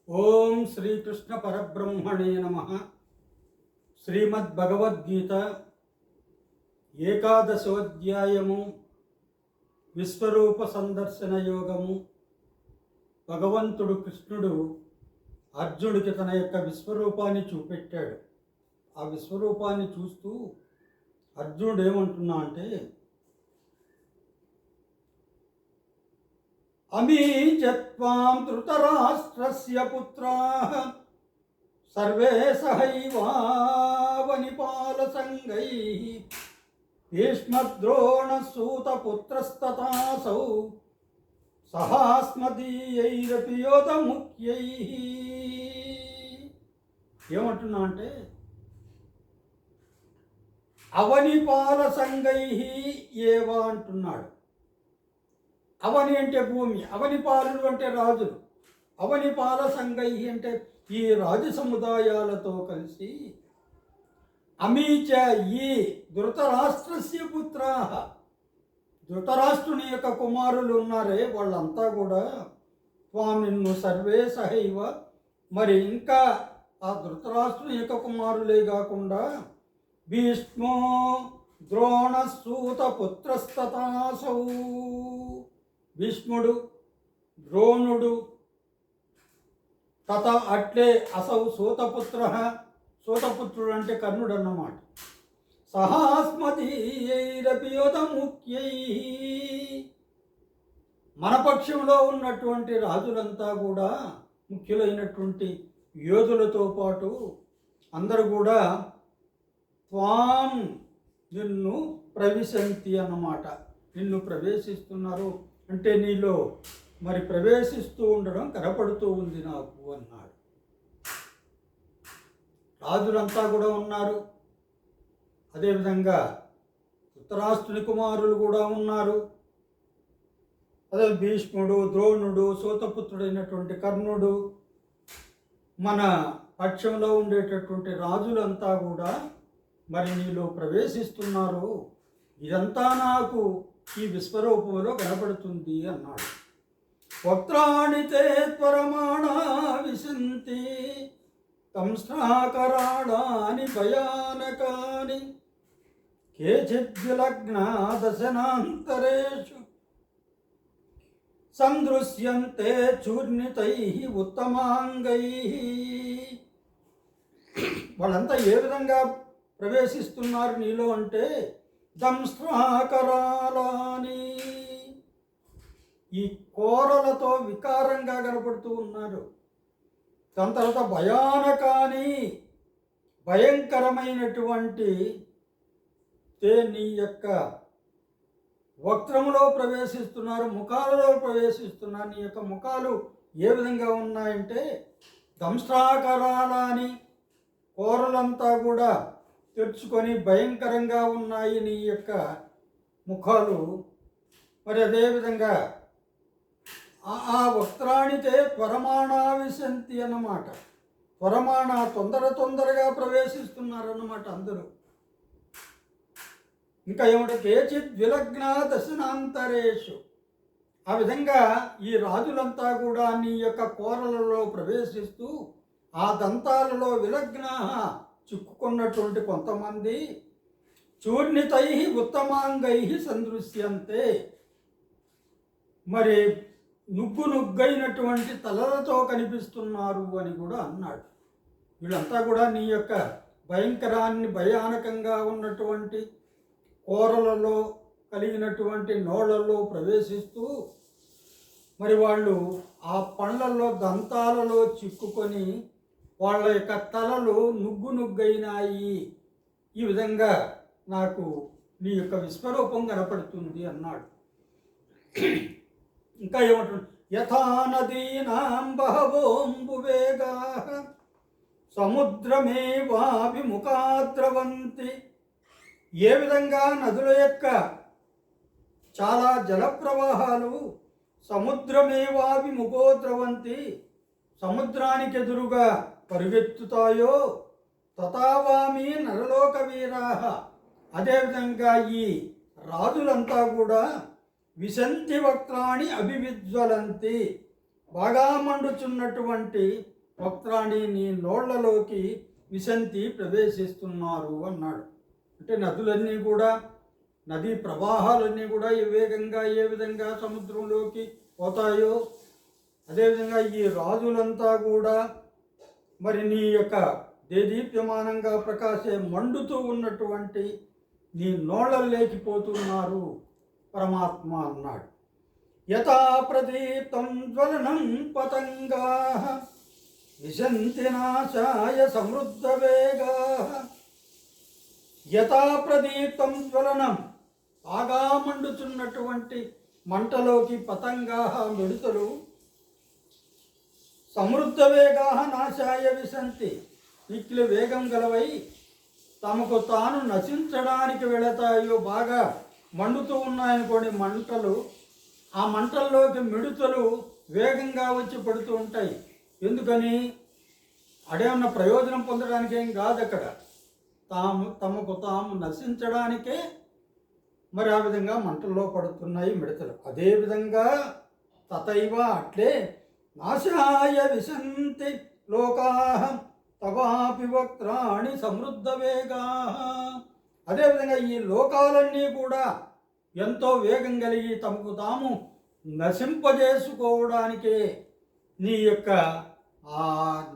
ఓం శ్రీకృష్ణ పరబ్రహ్మణే నమః. శ్రీమద్భగవద్గీత ఏకాదశోధ్యాయము విశ్వరూప సందర్శన యోగము. భగవంతుడు కృష్ణుడు అర్జునుడికి తన యొక్క విశ్వరూపాన్ని చూపెట్టాడు. ఆ విశ్వరూపాన్ని చూస్తూ అర్జునుడు ఏమంటున్నా అంటే, అమీచత్వాం ధృతరాష్ట్రస్య పుత్రాః సర్వే సహైవావనిపాలసంగైః భీష్మద్రోణసూతపుత్రస్తథాసౌ సహాస్మదీయైరపి యోధముఖ్యైః. ఏమంటున్నా అంటే, అవనిపాలసంగైః ఏవ అంటున్నాడు. అవని అంటే భూమి, అవనిపాలులు అంటే రాజులు, అవనిపాల సంగై అంటే ఈ రాజు సముదాయాలతో కలిసి అమీచ ఈ ధృతరాష్ట్రస్య పుత్రాః, ధృతరాష్ట్రుని యొక్క కుమారులు ఉన్నారే వాళ్ళంతా కూడా త్వాం నిన్ను సర్వే సహైవ, మరి ఇంకా ఆ ధృతరాష్ట్రుని యొక్క కుమారులే కాకుండా భీష్మో ద్రోణసూత పుత్రస్తథాసౌ, భీష్ముడు ద్రోణుడు తథ అట్లే అసౌ సూతపుత్ర, సూతపుత్రుడు అంటే కర్ణుడు అన్నమాట. సహాస్మదీయైరపి యోధముఖ్యైః, మన పక్షంలో ఉన్నటువంటి రాజులంతా కూడా ముఖ్యులైనటువంటి యోధులతో పాటు అందరూ కూడా త్వాం నిన్ను ప్రవిశంతి అన్నమాట, నిన్ను ప్రవేశిస్తున్నారు అంటే నీలో మరి ప్రవేశిస్తూ ఉండడం కనపడుతూ ఉంది నాకు అన్నాడు. రాజులంతా కూడా ఉన్నారు, అదేవిధంగా ధృతరాష్ట్రుని కుమారులు కూడా ఉన్నారు, అదే భీష్ముడు ద్రోణుడు సూతపుత్రుడైనటువంటి కర్ణుడు, మన పక్షంలో ఉండేటటువంటి రాజులంతా కూడా మరి నీలో ప్రవేశిస్తున్నారు. ఇదంతా నాకు ఈ విశ్వరూపంలో కనపడుతుంది అన్నాడు. వక్త్రాణి తే త్వరమాణా విశంతి తంస్ట్రాకరాళాని భయానకాని కేచిద్విలగ్నా దశనాంతరేషు సందృశ్యంతే చూర్ణితైః ఉత్తమాంగైః. వాళ్ళంతా ఏ విధంగా ప్రవేశిస్తున్నారు నీలో అంటే దంస్ట్రాకరాళాని, ఈ కోరలతో వికారంగా కనపడుతూ ఉన్నారు. దాని తర్వాత భయానకాని, భయంకరమైనటువంటి నీ యొక్క వక్త్రములో ప్రవేశిస్తున్నారు, ముఖాలలో ప్రవేశిస్తున్నారు. నీ యొక్క ముఖాలు ఏ విధంగా ఉన్నాయంటే దంస్ట్రాకరాళాని, కోరలంతా కూడా తెరుచుకొని భయంకరంగా ఉన్నాయి నీ యొక్క ముఖాలు. మరి అదేవిధంగా ఆ వక్త్రాణితే త్వరమాణా విశంతి అన్నమాట, త్వరమాణ తొందరగా ప్రవేశిస్తున్నారన్నమాట అందరూ. ఇంకా ఏమంటే కేచిత్ విలగ్నా దశనాంతరేషు, ఆ విధంగా ఈ రాజులంతా కూడా నీ యొక్క కోరలలో ప్రవేశిస్తూ ఆ దంతాలలో విలగ్నా చిక్కుకున్నటువంటి కొంతమంది చూర్ణితై ఉత్తమాంగై సందృశ్యంతే, మరి నుగ్గైనటువంటి తలలతో కనిపిస్తున్నారు అని కూడా అన్నాడు. వీళ్ళంతా కూడా నీ యొక్క భయానకంగా ఉన్నటువంటి కోరలలో కలిగినటువంటి నోళ్లలో ప్రవేశిస్తూ మరి వాళ్ళు ఆ పండ్లలో దంతాలలో చిక్కుకొని వాళ్ళ యొక్క తలలు నుగ్గైనాయి. ఈ విధంగా నాకు నీ యొక్క విశ్వరూపం కనపడుతుంది అన్నాడు. ఇంకా ఏమంటున్నాడు, యథా నదీనాం బహవోంబువేగాః సముద్రమేవాభిముఖాద్రవంతి, ఏ విధంగా నదుల యొక్క చాలా జలప్రవాహాలు సముద్రమేవాభిముఖోద్రవంతి, సముద్రానికి ఎదురుగా పరుగెత్తుతాయో తథావామి నరలోక వీరాః, అదేవిధంగా ఈ రాజులంతా కూడా విశంతి వక్త్రాణి అభివిజ్వలంతి, బాగా మండుచున్నటువంటి వక్త్రాణి నీ నోళ్లలోకి విశంతి ప్రవేశిస్తున్నారు అన్నాడు. అంటే నదులన్నీ కూడా, నదీ ప్రవాహాలన్నీ కూడా ఏ విధంగా సముద్రంలోకి పోతాయో అదేవిధంగా ఈ రాజులంతా కూడా మరి నీ యొక్క దేదీప్యమానంగా ప్రకాశే మండుతూ ఉన్నటువంటి నీ నోళ్ళల్లోకి పోతున్నారు పరమాత్మ అన్నాడు. యథా ప్రదీప్తం జ్వలనం పతంగా విశంతి నాశాయ సమృద్ధ వేగా. యథా ప్రదీప్తం జ్వలనం, బాగా మండుచున్నటువంటి మంటలోకి పతంగా మిడుతలు సమృద్ధ వేగా నాశాయ విశంతి, మిక్కిలి వేగం గలవై తమకు తాను నశించడానికి వెళతాయో. బాగా మండుతూ ఉన్నాయనుకోండి మంటలు, ఆ మంటల్లోకి మిడుతలు వేగంగా వచ్చి పడుతూ ఉంటాయి. ఎందుకని? అడేమన్నా ప్రయోజనం పొందడానికి ఏం కాదు, అక్కడ తమకు తాము నశించడానికే మరి ఆ విధంగా మంటల్లో పడుతున్నాయి మిడతలు. అదేవిధంగా తథైవ అట్లే నాశాయ విశంతి లోకా తవాపి వక్త్రాణి సమృద్ధ వేగా. అదేవిధంగా ఈ లోకాలన్నీ కూడా ఎంతో వేగం కలిగి తమకు తాము నశింపజేసుకోవడానికే నీ యొక్క ఆ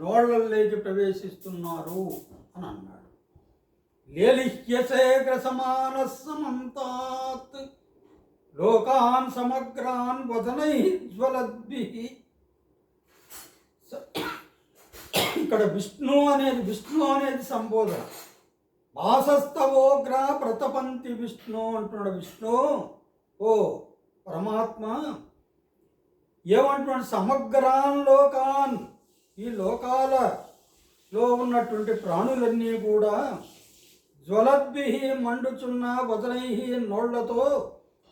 నోళ్లలోకి ప్రవేశిస్తున్నారు అని అన్నాడు. లేలిహ్యసేగ్ర సమాన సమంతాత్ లోకాన్ సమగ్రాన్ వదనై జ్వలద్భి. ఇక్కడ విష్ణు అనేది సంబోధన. వాసస్తవోగ్ర ప్రతపంతి విష్ణు అంటున్నాడు. విష్ణు, ఓ పరమాత్మ ఏమంటున్నాడు? సమగ్రాన్ లోకాన్, ఈ లోకాలలో ఉన్నటువంటి ప్రాణులన్నీ కూడా జ్వలద్భి మండుచున్న వదనై నోళ్లతో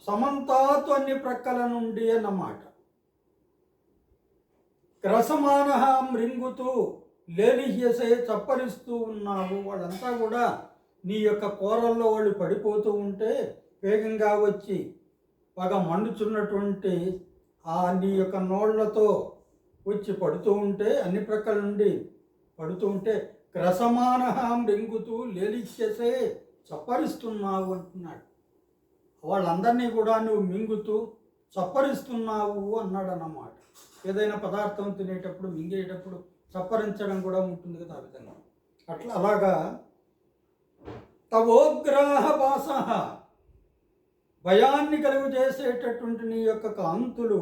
సమంతాత్ అన్ని ప్రక్కల నుండి అన్నమాట. గ్రసమాన మృంగుతూ లేలిహ్యసే చప్పరిస్తూ ఉన్నావు. వాళ్ళంతా కూడా నీ యొక్క కోరల్లో వాళ్ళు పడిపోతూ ఉంటే వేగంగా వచ్చి బాగా మండుచున్నటువంటి ఆ నీ యొక్క నోళ్లతో వచ్చి పడుతూ ఉంటే, అన్ని ప్రక్కల నుండి పడుతూ ఉంటే గ్రసమాన మృంగుతూ లేలిహ్యసే చప్పరిస్తున్నావు అంటున్నాడు. వాళ్ళందరినీ కూడా నువ్వు మింగుతూ చప్పరిస్తున్నావు అన్నాడు అన్నమాట. ఏదైనా పదార్థం తినేటప్పుడు మింగేటప్పుడు చప్పరించడం కూడా ఉంటుంది కదా, ఆ విధంగా అలాగా తవోగ్రాహ వాస, భయాన్ని కలుగు చేసేటటువంటి నీ యొక్క కాంతులు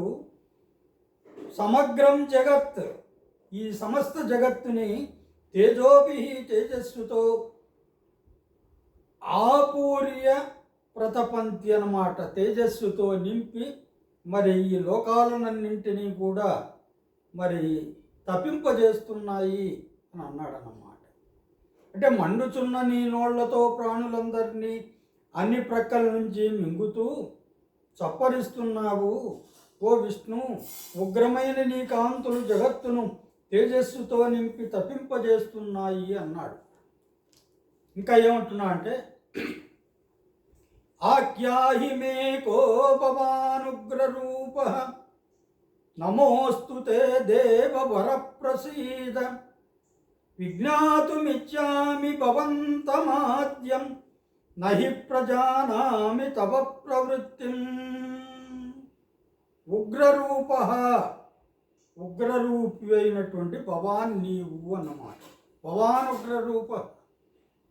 సమగ్రం జగత్, ఈ సమస్త జగత్తుని తేజోభి తేజస్సుతో ఆపూర్య ప్రతపంతి అన్నమాట. తేజస్సుతో నింపి మరి ఈ లోకాలన్నింటినీ కూడా మరి తప్పింపజేస్తున్నాయి అని అన్నాడన్నమాట. అంటే మండుచున్న నీ నోళ్లతో ప్రాణులందరినీ అన్ని ప్రక్కల నుంచి మింగుతూ చప్పరిస్తున్నావు ఓ విష్ణు. ఉగ్రమైన నీ కాంతులు జగత్తును తేజస్సుతో నింపి తప్పింపజేస్తున్నాయి అన్నాడు. ఇంకా ఏమంటున్నా అంటే ఆఖ్యాహి మే కో భవానుగ్రరూప నమోస్తు తే దేవ వరప్రసీద విజ్ఞాతుమిచ్చామి భవంతమాద్యం నహి ప్రజానామి తవ ప్రవృత్తిం. ఉగ్రరూప, ఉగ్రరూపి అయినటువంటి భవాన్ నీవు అన్నమాట. భవాన్ ఉగ్రరూప,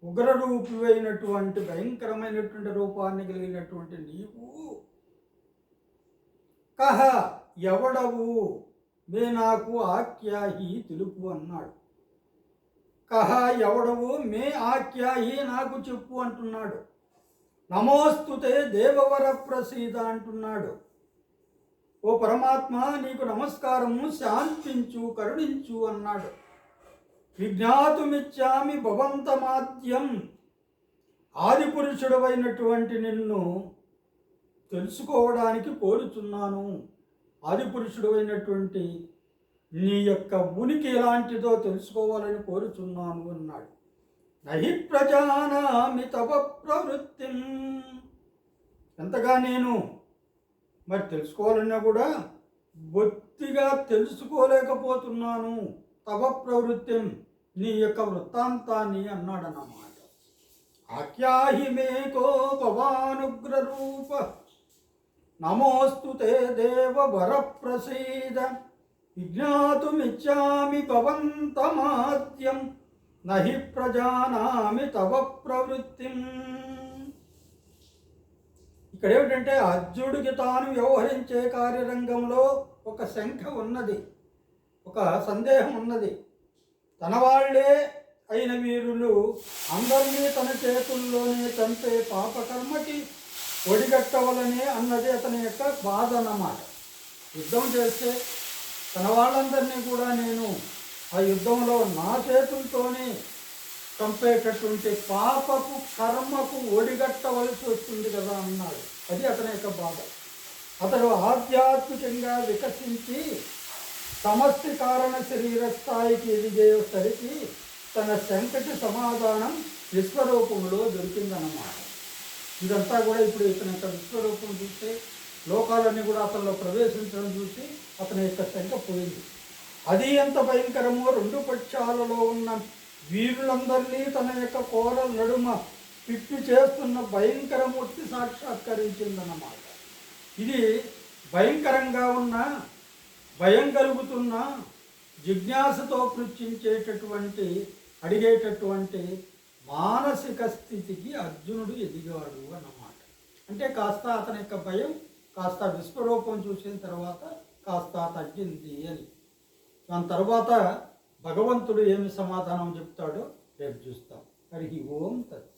ఉగ్రరూపి అయినటువంటి భయంకరమైనటువంటి రూపాన్ని కలిగినటువంటి నీవు. కహ ఎవడవు, మే నాకు ఆఖ్యాహి తెలుపు అన్నాడు. కహ ఎవడవు, మే ఆఖ్యాహి నాకు చెప్పు అంటున్నాడు. నమోస్తుతే దేవవర ప్రసీద అంటున్నాడు. ఓ పరమాత్మ నీకు నమస్కారము, శాంతించు, కరుణించు అన్నాడు. విజ్ఞాతుమిచ్చామి భవంతమాద్యం, ఆది పురుషుడవైనటువంటి నిన్ను తెలుసుకోవడానికి కోరుచున్నాను. ఆది పురుషుడైనటువంటి నీ యొక్క ఉనికి ఎలాంటిదో తెలుసుకోవాలని కోరుచున్నాను అన్నాడు. నహి ప్రజానామి తవ ప్రవృత్తిం, ఎంతగా నేను మరి తెలుసుకోవాలన్నా కూడా బొత్తిగా తెలుసుకోలేకపోతున్నాను. తవ ప్రవృత్తిం, నీ యొక్క వృత్తాంతాన్ని అన్నాడన్నమాట. ఆఖ్యాహి మేకో భవానుగ్రరూప, నమోస్తు తే దేవ వరప్రసీద, విజ్ఞాతుమిచ్చామి భవంతమాద్యం, నహి ప్రజానామి తవ ప్రవృత్తిం. ఇక్కడ ఏమిటంటే అర్జునుడికి తాను వ్యవహరించే కార్యరంగంలో ఒక శంక ఉన్నది, ఒక సందేహం ఉన్నది. తన వాళ్లే అయిన వీరులు అందరినీ తన చేతుల్లోనే చంపే పాపకర్మకి ఒడిగట్టవలనే అన్నది అతని యొక్క బాధ అన్నమాట. యుద్ధం చేస్తే తన వాళ్ళందరినీ కూడా నేను ఆ యుద్ధంలో నా చేతులతోనే చంపేటటువంటి పాపపు కర్మకు ఒడిగట్టవలసి వస్తుంది కదా అన్నాడు. అది అతని యొక్క బాధ. అతడు ఆధ్యాత్మికంగా వికసించి సమష్టి కారణ శరీర స్థాయికి ఎదిగేసరికి తన శంకటి సమాధానం విశ్వరూపంలో దొరికిందన్నమాట. ఇదంతా కూడా ఇప్పుడు ఇతని యొక్క విశ్వరూపం చూస్తే లోకాలన్నీ కూడా అతనిలో ప్రవేశించడం చూసి అతని యొక్క శంక పోయింది. అది ఎంత భయంకరమో రెండు పక్షాలలో ఉన్న వీరులందరినీ తన యొక్క కోర నడుమ పిప్పి చేస్తున్న భయంకరమూర్తి సాక్షాత్కరించిందన్నమాట. ఇది భయంకరంగా ఉన్న, భయం కలుగుతున్న, జిజ్ఞాసతో పృచ్ఛించేటటువంటి, అడిగేటటువంటి మానసిక స్థితికి అర్జునుడు ఎదిగాడు అన్నమాట. అంటే కాస్త అతని యొక్క భయం కాస్త విశ్వరూపం చూసిన తర్వాత కాస్త తగ్గింది అని. దాని తర్వాత భగవంతుడు ఏమి సమాధానం చెప్తాడో రేపు చూస్తాం. హరి ఓం తత్.